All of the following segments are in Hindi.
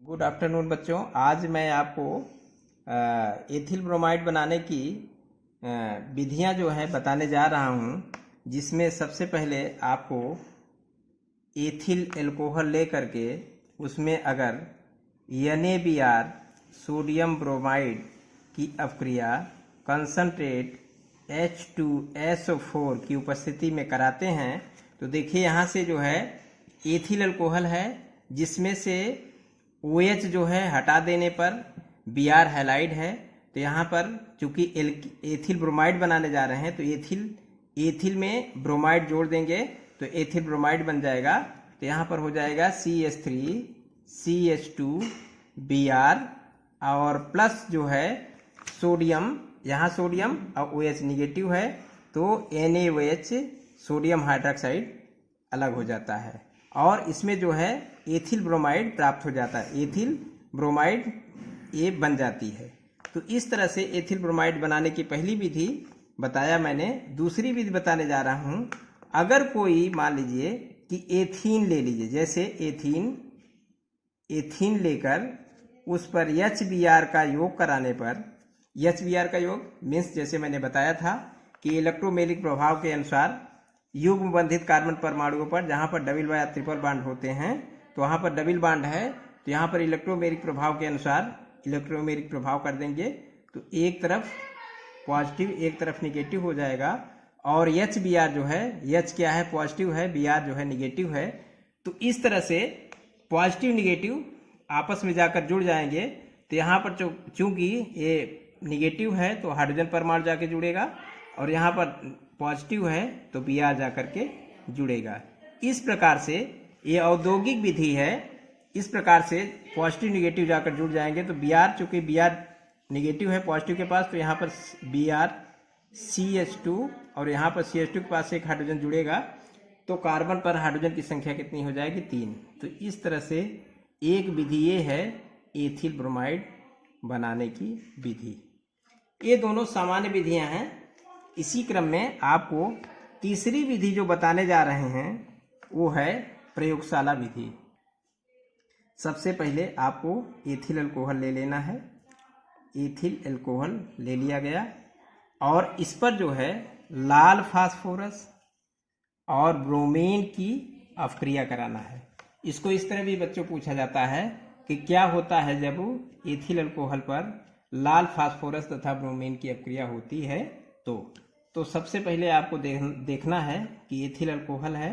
गुड आफ्टरनून बच्चों। आज मैं आपको एथिल ब्रोमाइड बनाने की विधियां जो है बताने जा रहा हूं, जिसमें सबसे पहले आपको एथिल एल्कोहल ले करके उसमें अगर NaBr सोडियम ब्रोमाइड की अपक्रिया कंसंट्रेट H2SO4 की उपस्थिति में कराते हैं तो देखिए यहाँ से जो है एथिल अल्कोहल है, जिसमें से OH जो है हटा देने पर Br हैलाइड है। तो यहाँ पर चूंकि एथिल ब्रोमाइड बनाने जा रहे हैं तो एथिल में ब्रोमाइड जोड़ देंगे तो एथिल ब्रोमाइड बन जाएगा। तो यहाँ पर हो जाएगा CH3 CH2 Br और प्लस जो है सोडियम, यहाँ सोडियम और OH निगेटिव है तो NaOH सोडियम हाइड्रोक्साइड अलग हो जाता है और इसमें जो है एथिल ब्रोमाइड प्राप्त हो जाता है, एथिल ब्रोमाइड ये बन जाती है। तो इस तरह से एथिल ब्रोमाइड बनाने की पहली विधि बताया मैंने। दूसरी विधि बताने जा रहा हूँ, अगर कोई मान लीजिए कि एथीन ले लीजिए, जैसे एथीन लेकर उस पर HBr का योग कराने पर, HBr का योग मीन्स जैसे मैंने बताया था कि इलेक्ट्रोमेलिक प्रभाव के अनुसार युग्म बंधित कार्बन परमाणुओं पर जहाँ पर डबल या ट्रिपल बांड होते हैं तो वहाँ पर डबल बांड है तो यहाँ पर इलेक्ट्रोमेरिक प्रभाव के अनुसार इलेक्ट्रोमेरिक प्रभाव कर देंगे तो एक तरफ पॉजिटिव एक तरफ निगेटिव हो जाएगा। और HBr जो है, H क्या है पॉजिटिव है, Br जो है निगेटिव है। तो इस तरह से पॉजिटिव निगेटिव आपस में जाकर जुड़ जाएंगे। तो यहाँ पर चूंकि ये निगेटिव है तो हाइड्रोजन परमाणु जाके जुड़ेगा और यहाँ पर पॉजिटिव है तो Br जा करके जुड़ेगा। इस प्रकार से ये औद्योगिक विधि है। इस प्रकार से पॉजिटिव निगेटिव जाकर जुड़ जाएंगे तो Br, चूंकि Br निगेटिव है पॉजिटिव के पास तो यहाँ पर Br CH2 और यहाँ पर CH2 के पास एक हाइड्रोजन जुड़ेगा तो कार्बन पर हाइड्रोजन की संख्या कितनी हो जाएगी, 3। तो इस तरह से एक विधि ये है एथिल ब्रोमाइड बनाने की विधि। ये दोनों सामान्य विधियां हैं। इसी क्रम में आपको तीसरी विधि जो बताने जा रहे हैं वो है प्रयोगशाला विधि। सबसे पहले आपको एथिल अल्कोहल ले लेना है। एथिल अल्कोहल ले लिया गया और इस पर जो है लाल फास्फोरस और ब्रोमीन की अपक्रिया कराना है। इसको इस तरह भी बच्चों पूछा जाता है कि क्या होता है जब एथिल अल्कोहल पर लाल फास्फोरस तथा ब्रोमीन की अपक्रिया होती है। तो सबसे पहले आपको देखना है कि एथिल अल्कोहल है,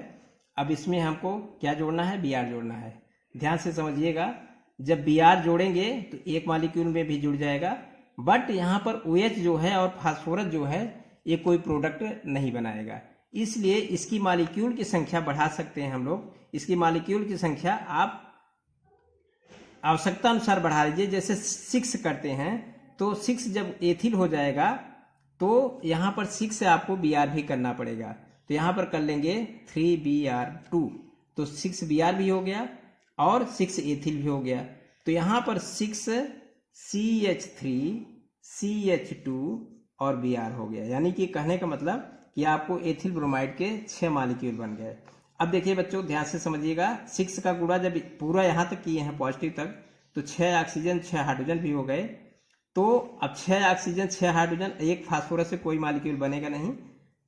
अब इसमें हमको क्या जोड़ना है, Br जोड़ना है। ध्यान से समझिएगा, जब Br जोड़ेंगे तो एक मॉलिक्यूल में भी जुड़ जाएगा, बट यहाँ पर OH जो है और फास्फोरस जो है ये कोई प्रोडक्ट नहीं बनाएगा। इसलिए इसकी मॉलिक्यूल की संख्या बढ़ा सकते हैं हम लोग। इसकी मॉलिक्यूल की संख्या आप आवश्यकता अनुसार बढ़ा लीजिए। जैसे 6 करते हैं तो 6 जब एथिल हो जाएगा तो यहाँ पर 6 से आपको Br भी करना पड़ेगा। तो यहाँ पर कर लेंगे 3Br2 तो 6Br भी हो गया और 6 एथिल भी हो गया। तो यहाँ पर 6 CH3 CH2 और Br हो गया। यानी कि कहने का मतलब कि आपको एथिल ब्रोमाइड के 6 मॉलिक्यूल बन गए। अब देखिए बच्चों ध्यान से समझिएगा, 6 का गुणा जब पूरा यहाँ तक किए हैं पॉजिटिव तक तो 6 ऑक्सीजन 6 हाइड्रोजन भी हो गए। तो अब 6 ऑक्सीजन 6 हाइड्रोजन, एक फास्फोरस से कोई मॉलिक्यूल बनेगा नहीं।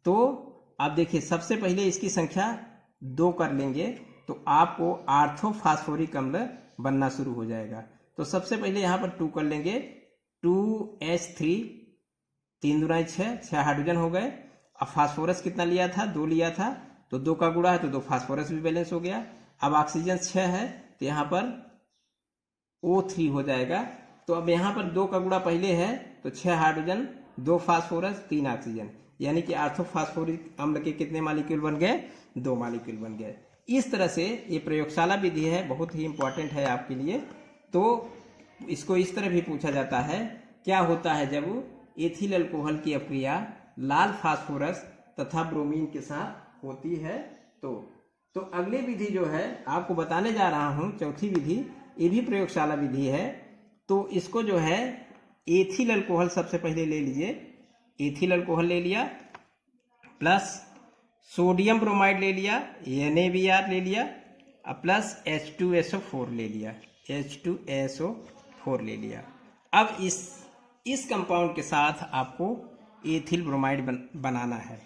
तो अब देखिए सबसे पहले इसकी संख्या 2 कर लेंगे तो आपको आर्थोफास्फोरिक अम्ल बनना शुरू हो जाएगा। तो सबसे पहले यहाँ पर 2 कर लेंगे, 2H3 3 दूना 6 हाइड्रोजन हो गए। अब फास्फोरस कितना लिया था, 2 लिया था तो 2 का गुणा है तो 2 फास्फोरस भी बैलेंस हो गया। अब ऑक्सीजन 6 है तो यहाँ पर O3 हो जाएगा। तो अब यहाँ पर 2 का गुणा पहले है तो 6 हाइड्रोजन 2 फास्फोरस 3 ऑक्सीजन, यानी कि आर्थोफास्फोरिक अम्ल के कितने मॉलिक्यूल बन गए, 2 मॉलिक्यूल बन गए। इस तरह से ये प्रयोगशाला विधि है, बहुत ही इंपॉर्टेंट है आपके लिए। तो इसको इस तरह भी पूछा जाता है, क्या होता है जब एथिल अल्कोहल की अपक्रिया लाल फास्फोरस तथा ब्रोमीन के साथ होती है। तो अगली विधि जो है आपको बताने जा रहा हूँ, चौथी विधि, ये भी प्रयोगशाला विधि है। तो इसको जो है एथिल अल्कोहल सबसे पहले ले लीजिए। एथिल अल्कोहल ले लिया प्लस सोडियम ब्रोमाइड ले लिया, NaBr ले लिया, प्लस H2SO4 ले लिया। H2SO4 ले लिया। अब इस कंपाउंड के साथ आपको एथिल ब्रोमाइड बनाना है।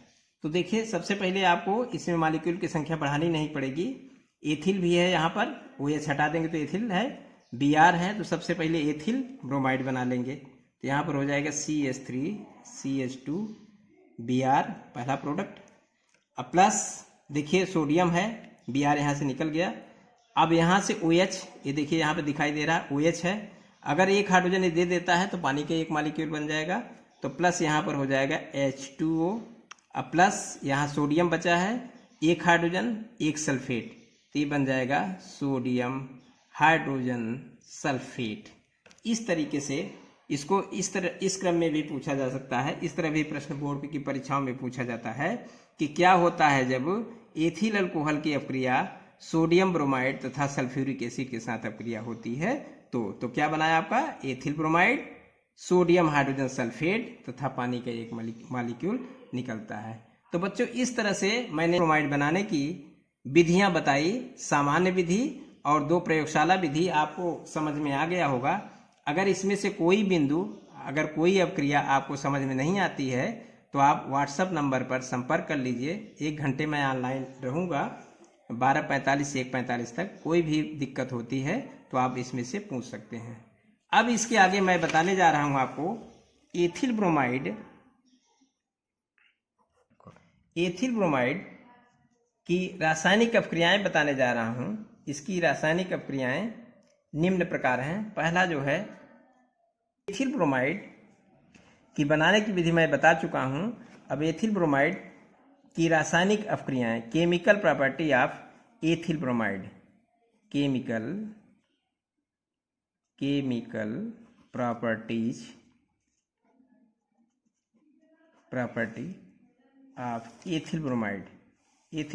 तो देखिए सबसे पहले आपको इसमें मॉलिक्यूल की संख्या बढ़ानी नहीं पड़ेगी। एथिल भी है यहाँ पर, OH हटा देंगे तो एथिल है, Br है, तो सबसे पहले एथिल ब्रोमाइड बना लेंगे। तो यहाँ पर हो जाएगा CH3 CH2 Br पहला प्रोडक्ट। अब प्लस देखिए सोडियम है, Br यहाँ से निकल गया। अब यहाँ से OH, ये देखिए यहाँ पे दिखाई दे रहा है OH है, अगर एक हाइड्रोजन ये दे देता है तो पानी का एक मॉलिक्यूल बन जाएगा। तो प्लस यहाँ पर हो जाएगा H2O। अब प्लस यहाँ सोडियम बचा है, एक हाइड्रोजन एक सल्फेट, तो ये बन जाएगा सोडियम हाइड्रोजन सल्फेट। इस तरीके से इसको इस क्रम में भी पूछा जा सकता है। इस तरह भी प्रश्न बोर्ड की परीक्षाओं में पूछा जाता है कि क्या होता है जब एथिल अल्कोहल की अपक्रिया सोडियम ब्रोमाइड तथा सल्फ्यूरिक एसिड के साथ अपक्रिया होती है। तो क्या बनाया आपका ethyl bromide, sodium hydrogen sulphate तथा पानी का एक मॉलिक्यूल निकलता है। तो बच्चों इस तरह से मैंने ब्रोमाइड बनाने की विधियां बताई, सामान्य विधि और 2 प्रयोगशाला विधि। आपको समझ में आ गया होगा। अगर इसमें से कोई बिंदु, अगर कोई अपक्रिया आपको समझ में नहीं आती है तो आप व्हाट्सएप नंबर पर संपर्क कर लीजिए। 1 घंटे में ऑनलाइन रहूँगा, 12:45 से 1:45 तक। कोई भी दिक्कत होती है तो आप इसमें से पूछ सकते हैं। अब इसके आगे मैं बताने जा रहा हूँ आपको एथिल ब्रोमाइड की रासायनिक अपक्रियाएं बताने जा रहा हूँ। इसकी रासायनिक अपक्रियाएं निम्न प्रकार हैं। पहला जो है एथिल ब्रोमाइड की बनाने की विधि मैं बता चुका हूँ। अब एथिल ब्रोमाइड की रासायनिक अपक्रियाएं, chemical property of ethyl bromide, chemical property of ethyl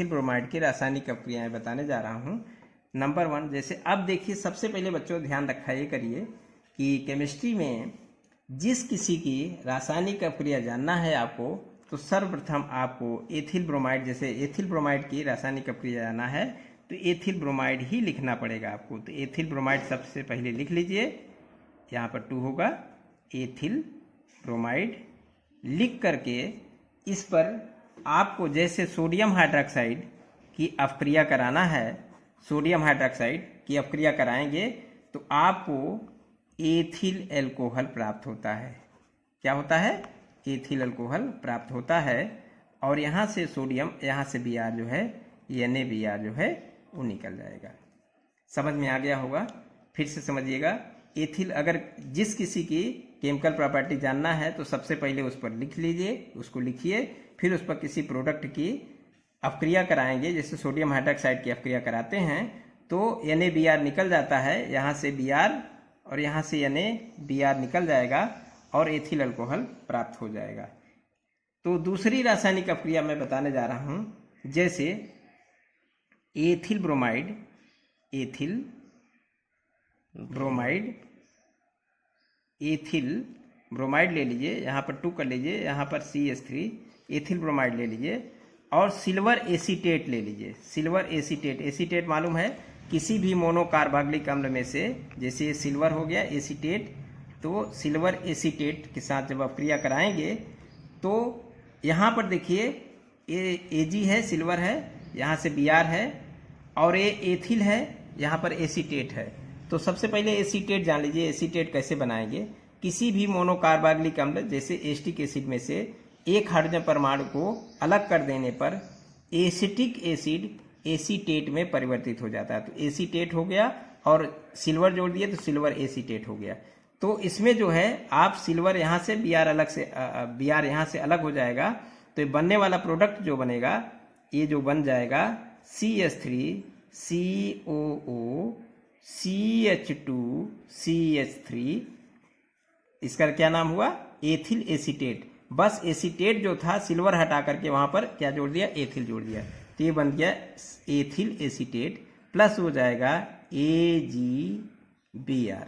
bromide की रासायनिक अपक्रियाएं बताने जा रहा हूँ। नंबर 1, जैसे अब देखिए सबसे पहले बच्चों ध्यान रखा ये करिए कि केमिस्ट्री में जिस किसी की रासायनिक अपक्रिया जानना है आपको, तो सर्वप्रथम आपको एथिल ब्रोमाइड, जैसे एथिल ब्रोमाइड की रासायनिक अपक्रिया जानना है तो एथिल ब्रोमाइड ही लिखना पड़ेगा आपको। तो एथिल ब्रोमाइड सबसे पहले लिख लीजिए, यहाँ पर 2 होगा, एथिल ब्रोमाइड लिख करके इस पर आपको जैसे सोडियम हाइड्रोक्साइड की अपक्रिया कराना है, सोडियम हाइड्रोक्साइड की अपक्रिया कराएंगे तो आपको एथिल अल्कोहल प्राप्त होता है। क्या होता है? एथिल अल्कोहल प्राप्त होता है। और यहाँ से सोडियम, यहाँ से Br जो है, NaBr जो है वो निकल जाएगा। समझ में आ गया होगा। फिर से समझिएगा, एथिल अगर जिस किसी की केमिकल प्रॉपर्टी जानना है तो सबसे पहले उस पर लिख लीजिए, उसको लिखिए, फिर उस पर किसी प्रोडक्ट की अपक्रिया कराएंगे, जैसे सोडियम हाइड्रोक्साइड की अपक्रिया कराते हैं तो NaBr निकल जाता है, यहाँ से Br और यहाँ से NaBr निकल जाएगा और एथिल अल्कोहल प्राप्त हो जाएगा। तो दूसरी रासायनिक अपक्रिया मैं बताने जा रहा हूँ, जैसे एथिल ब्रोमाइड ले लीजिए, यहाँ पर 2 कर लीजिए, यहाँ पर CH3 एथिल ब्रोमाइड ले लीजिए और सिल्वर एसीटेट ले लीजिए। सिल्वर एसीटेट मालूम है, किसी भी मोनोकार्बोक्सिलिक अम्ल में से, जैसे सिल्वर हो गया एसीटेट, तो सिल्वर एसीटेट के साथ जब अपक्रिया कराएंगे तो यहाँ पर देखिए Ag है, सिल्वर है, यहाँ से Br है और ये एथिल है, यहाँ पर एसीटेट है। तो सबसे पहले एसीटेट जान लीजिए, एसीटेट कैसे बनाएंगे। किसी भी मोनोकार्बोक्सिलिक अम्ल जैसे एसिटिक एसिड में से एक हाइड्रोजन परमाणु को अलग कर देने पर एसिटिक एसिड एसीटेट में परिवर्तित हो जाता है। तो एसीटेट हो गया और सिल्वर जोड़ दिए तो सिल्वर एसीटेट हो गया। तो इसमें जो है आप सिल्वर यहाँ से Br यहाँ से अलग हो जाएगा, तो ये बनने वाला प्रोडक्ट जो बनेगा, ये जो बन जाएगा CH3 COO CH2 CH3, इसका क्या नाम हुआ? Ethyl acetate. बस एसीटेट जो था सिल्वर हटा करके वहां पर क्या जोड़ दिया? एथिल जोड़ दिया, तो ये बन गया एथिल एसीटेट, प्लस हो जाएगा AgBr।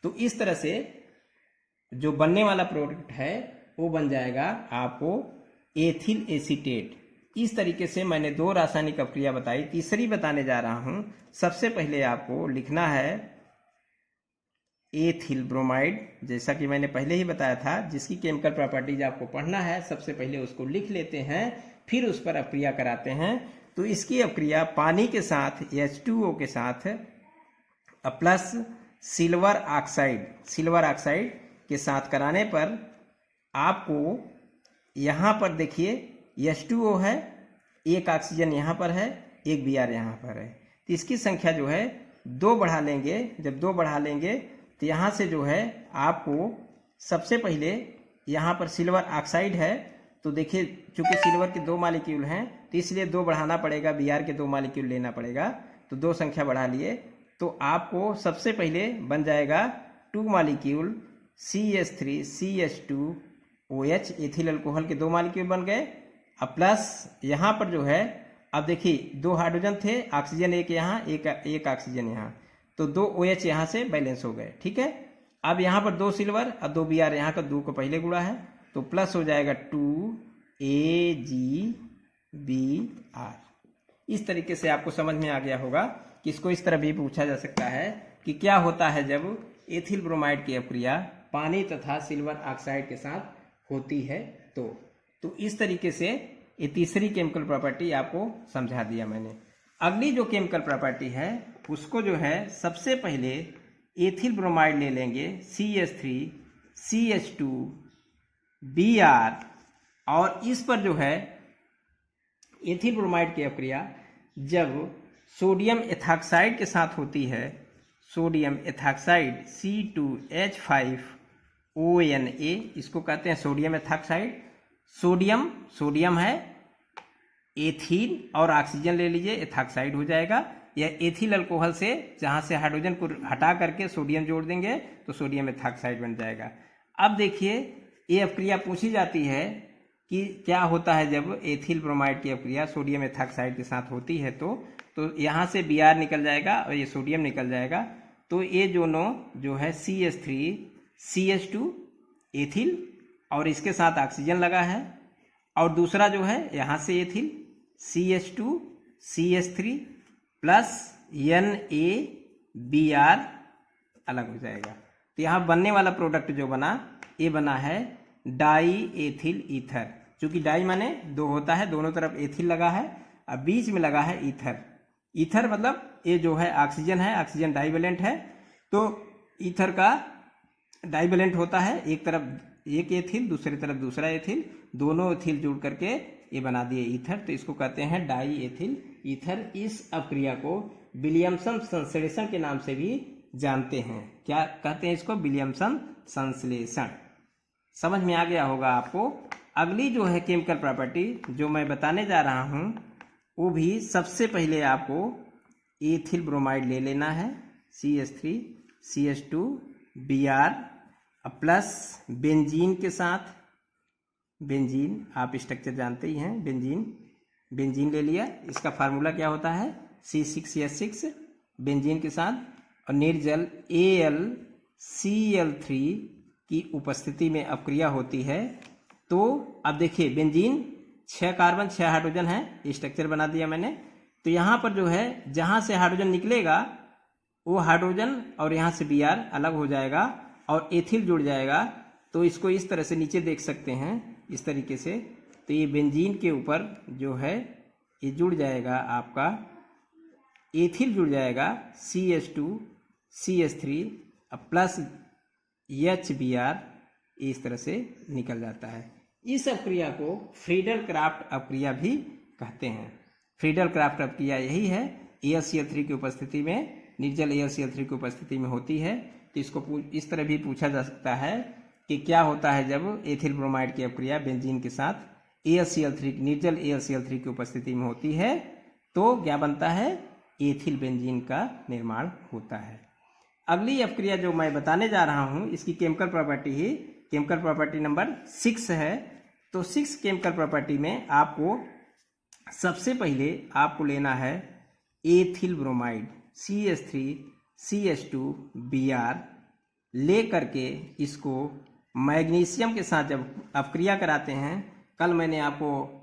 तो इस तरह से जो बनने वाला प्रोडक्ट है वो बन जाएगा आपको एथिल एसीटेट। इस तरीके से मैंने 2 रासायनिक अपक्रिया बताई। तीसरी बताने जा रहा हूं। सबसे पहले आपको लिखना है एथिल ब्रोमाइड, जैसा कि मैंने पहले ही बताया था, जिसकी केमिकल प्रॉपर्टीज आपको पढ़ना है, सबसे पहले उसको लिख लेते हैं, फिर उस पर अपक्रिया कराते हैं। तो इसकी अपक्रिया पानी के साथ H2O के साथ प्लस सिल्वर ऑक्साइड के साथ कराने पर आपको यहाँ पर देखिए H2O है, एक ऑक्सीजन यहाँ पर है, एक Br यहाँ पर है, तो इसकी संख्या जो है 2 बढ़ा लेंगे। जब 2 बढ़ा लेंगे तो यहाँ से जो है आपको सबसे पहले यहाँ पर सिल्वर ऑक्साइड है, तो देखिए चूंकि सिल्वर के 2 मॉलिक्यूल हैं तो इसलिए 2 बढ़ाना पड़ेगा, Br के 2 मॉलिक्यूल लेना पड़ेगा, तो 2 संख्या बढ़ा लिए। तो आपको सबसे पहले बन जाएगा 2 मॉलिक्यूल CH3CH2OH, एथिल अल्कोहल के 2 मॉलिक्यूल बन गए। अब प्लस यहाँ पर जो है, अब देखिए 2 हाइड्रोजन थे, ऑक्सीजन एक यहाँ, एक ऑक्सीजन यहाँ, तो 2 OH यहाँ से बैलेंस हो गए, ठीक है। अब यहाँ पर 2 सिल्वर और 2 Br, यहाँ का 2 को पहले गुणा है, तो प्लस हो जाएगा 2AgBr। इस तरीके से आपको समझ में आ गया होगा कि इसको इस तरह भी पूछा जा सकता है कि क्या होता है जब एथिल ब्रोमाइड की अपक्रिया पानी तथा सिल्वर ऑक्साइड के साथ होती है। तो इस तरीके से ये तीसरी केमिकल प्रॉपर्टी आपको समझा दिया मैंने। अगली जो केमिकल प्रॉपर्टी है उसको जो है सबसे पहले एथिल ब्रोमाइड ले लेंगे CH3CH2Br, और इस पर जो है एथिल ब्रोमाइड की अपक्रिया जब सोडियम एथॉक्साइड के साथ होती है, सोडियम एथॉक्साइड C2H5ONa, इसको कहते हैं सोडियम एथॉक्साइड। सोडियम है, एथिल और ऑक्सीजन ले लीजिए, एथॉक्साइड हो जाएगा। या एथिल अल्कोहल से जहाँ से हाइड्रोजन को हटा करके सोडियम जोड़ देंगे तो सोडियम एथॉक्साइड बन जाएगा। अब देखिए ये अपक्रिया पूछी जाती है कि क्या होता है जब एथिल ब्रोमाइड की अपक्रिया सोडियम एथॉक्साइड के साथ होती है, तो यहाँ से Br निकल जाएगा और ये सोडियम निकल जाएगा, तो ये दोनों जो है CH3CH2 एथिल और इसके साथ ऑक्सीजन लगा है, और दूसरा जो है यहाँ से एथिल CH2CH3 प्लस NaBr अलग हो जाएगा। तो यहाँ बनने वाला प्रोडक्ट जो बना, ये बना है डाई एथिल ईथर। चूंकि डाई माने 2 होता है, दोनों तरफ एथिल लगा है, अब बीच में लगा है ईथर मतलब ये जो है ऑक्सीजन है, ऑक्सीजन डाइवेलेंट है, तो ईथर का डाइवेलेंट होता है, एक तरफ एक एथिल, दूसरी तरफ दूसरा एथिल, दोनों एथिल जुड़ करके ये बना दिए ईथर, तो इसको कहते हैं डाई एथिल ईथर। इस अपक्रिया को विलियमसन संश्लेषण के नाम से भी जानते हैं। क्या कहते हैं इसको? विलियमसन संश्लेषण। समझ में आ गया होगा आपको। अगली जो है केमिकल प्रॉपर्टी जो मैं बताने जा रहा हूँ वो भी सबसे पहले आपको एथिल ब्रोमाइड ले लेना है, CH3CH2Br प्लस बेंजीन के साथ, बेंजीन आप स्ट्रक्चर जानते ही हैं, बेंजीन ले लिया। इसका फार्मूला क्या होता है? C6H6 बेंजीन के साथ और निर्जल AlCl3 की उपस्थिति में अपक्रिया होती है। तो अब देखिए बेंजीन 6 कार्बन 6 हाइड्रोजन है, ये स्ट्रक्चर बना दिया मैंने। तो यहाँ पर जो है जहाँ से हाइड्रोजन निकलेगा वो हाइड्रोजन और यहाँ से Br अलग हो जाएगा और एथिल जुड़ जाएगा। तो इसको इस तरह से नीचे देख सकते हैं इस तरीके से। तो ये बेंजीन के ऊपर जो है ये जुड़ जाएगा, आपका एथिल जुड़ जाएगा CH2CH3 प्लस HBr, इस तरह से निकल जाता है। इस अपक्रिया को फ्रीडल क्राफ्ट अपक्रिया भी कहते हैं। फ्रीडल क्राफ्ट अपक्रिया यही है, AlCl3 की उपस्थिति में, निर्जल AlCl3 की उपस्थिति में होती है। तो इसको इस तरह भी पूछा जा सकता है कि क्या होता है जब एथिल ब्रोमाइड की अपक्रिया बेंजीन के साथ AlCl3 निर्जल AlCl3 की उपस्थिति में होती है, तो क्या बनता है? एथिल बेंजीन का निर्माण होता है। अगली अपक्रिया जो मैं बताने जा रहा हूँ इसकी केमिकल प्रॉपर्टी नंबर 6 है। तो 6 केमिकल प्रॉपर्टी में आपको सबसे पहले आपको लेना है एथिल ब्रोमाइड CH3CH2Br, ले करके इसको मैग्नीशियम के साथ जब अपक्रिया कराते हैं, कल मैंने आपको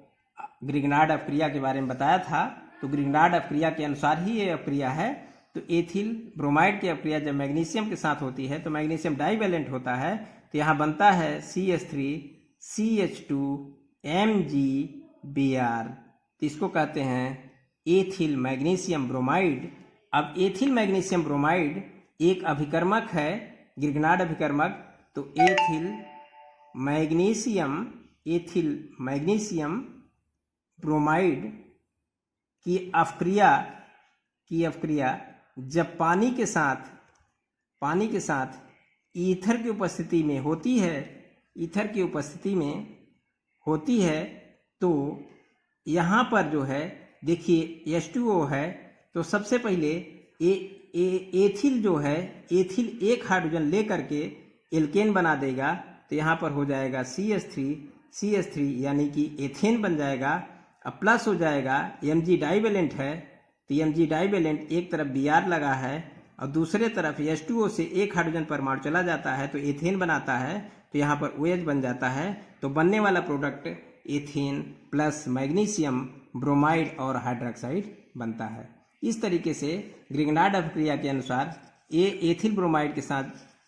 ग्रिग्नार्ड अपक्रिया के बारे में बताया था, तो ग्रिग्नार्ड अपक्रिया के अनुसार ही ये अपक्रिया है। तो तो एथिल ब्रोमाइड की अपक्रिया जब मैग्नीशियम के साथ होती है तो मैग्नीशियम डाइवेलेंट होता है, तो यहाँ बनता है CH3 CH2 MgBr, तो इसको कहते हैं एथिल मैग्नीशियम ब्रोमाइड। अब एथिल मैग्नीशियम ब्रोमाइड एक अभिकर्मक है, ग्रिग्नार्ड अभिकर्मक, तो एथिल मैग्नीशियम ब्रोमाइड की अपक्रिया जब पानी के साथ ईथर की उपस्थिति में होती है, तो यहाँ पर जो है देखिए H2O है, तो सबसे पहले एथिल जो है, एथिल एक हाइड्रोजन ले करके एल्केन बना देगा, तो यहाँ पर हो जाएगा CH3 यानी कि एथेन बन जाएगा। अब प्लस हो जाएगा Mg डाइवेलेंट है, तो Mg डाइवेलेंट एक तरफ Br लगा है और दूसरे तरफ H2O से एक हाइड्रोजन परमाणु चला जाता है तो एथेन बनाता है, तो यहाँ पर OH बन जाता है। तो बनने वाला product ethane plus magnesium bromide और हाइड्रोक्साइड बनता है। इस तरीके से ग्रिग्नार्ड अपक्रिया के अनुसार एथिल ब्रोमाइड के साथ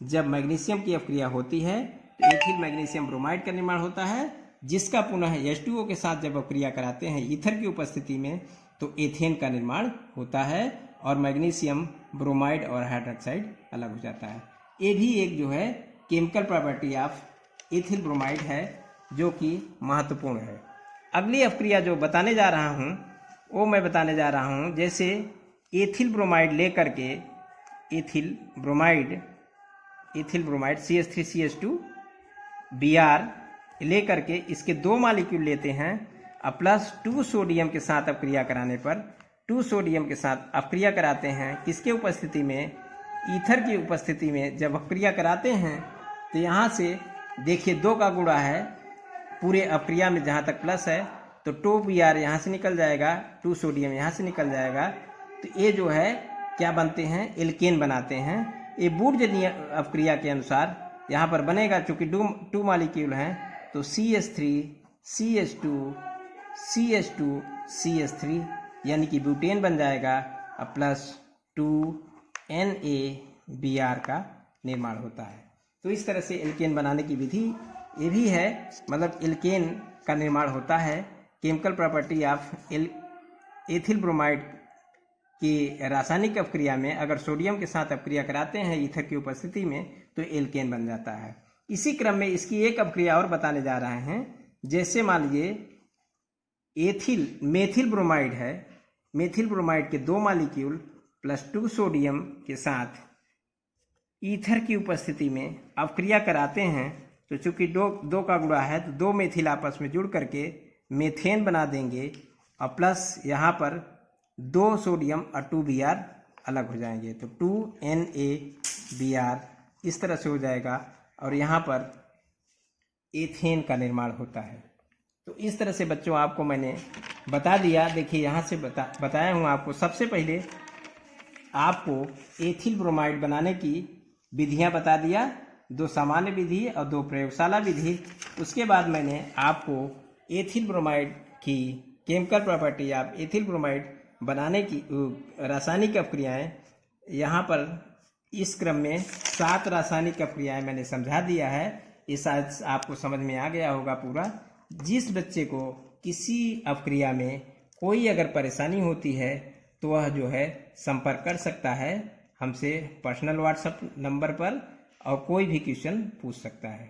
जब मैग्नीशियम की अपक्रिया होती है तो एथिल मैग्नीशियम ब्रोमाइड का निर्माण होता है, जिसका पुनः H2O के साथ जब अपक्रिया कराते हैं ईथर की उपस्थिति में तो एथेन का निर्माण होता है और मैग्नीशियम ब्रोमाइड और हाइड्रोक्साइड अलग हो जाता है। ये भी एक जो है chemical property of ethyl bromide है जो कि महत्वपूर्ण है। अगली अपक्रिया जो बताने जा रहा हूँ वो मैं बताने जा रहा हूँ, जैसे एथिल ब्रोमाइड लेकर के ethyl bromide CH3 CH2 Br लेकर के इसके 2 मॉलिक्यूल लेते हैं और प्लस 2 सोडियम के साथ अपक्रिया कराने पर 2 सोडियम के साथ अपक्रिया कराते हैं। किसके उपस्थिति में? ईथर की उपस्थिति में जब अपक्रिया कराते हैं तो यहाँ से देखिए 2 का गुणा है पूरे अपक्रिया में, जहाँ तक प्लस है तो 2Br यहाँ से निकल जाएगा, 2 सोडियम यहाँ से निकल जाएगा, तो ये जो है क्या बनते हैं? एल्केन बनाते हैं। ये बूर्जनीय अपक्रिया के अनुसार यहाँ पर बनेगा, चूंकि 2 मॉलिक्यूल हैं तो CH3 CH2 CH3 यानी कि ब्यूटेन बन जाएगा और प्लस 2NaBr का निर्माण होता है। तो इस तरह से एल्केन बनाने की विधि ये भी है, मतलब एल्केन का निर्माण होता है। Chemical property of ethyl bromide की रासायनिक अपक्रिया में अगर सोडियम के साथ अपक्रिया कराते हैं ईथर की उपस्थिति में तो एल्केन बन जाता है। इसी क्रम में इसकी एक अपक्रिया और बताने जा रहे हैं। जैसे मान लीजिए मेथिल ब्रोमाइड है, मेथिल ब्रोमाइड के 2 मॉलिक्यूल प्लस 2 सोडियम के साथ ईथर की उपस्थिति में अपक्रिया कराते हैं, तो चूंकि 2 का गुणा है तो 2 मेथिल आपस में जुड़ करके मेथेन बना देंगे और प्लस यहाँ पर 2 सोडियम और 2Br अलग हो जाएंगे, तो 2NaBr इस तरह से हो जाएगा और यहाँ पर एथेन का निर्माण होता है। तो इस तरह से बच्चों आपको मैंने बता दिया। देखिए यहाँ से बताया हूँ आपको। सबसे पहले आपको एथिल ब्रोमाइड बनाने की विधियाँ बता दिया, 2 सामान्य विधि और 2 प्रयोगशाला विधि। उसके बाद मैंने आपको एथिल ब्रोमाइड की chemical property of ethyl bromide बनाने की रासायनिक अपक्रियाएं, यहाँ पर इस क्रम में 7 रासायनिक अपक्रियाएं मैंने समझा दिया है। ये शायद आपको समझ में आ गया होगा पूरा। जिस बच्चे को किसी अपक्रिया में कोई अगर परेशानी होती है तो वह जो है संपर्क कर सकता है हमसे पर्सनल व्हाट्सएप नंबर पर और कोई भी क्वेश्चन पूछ सकता है।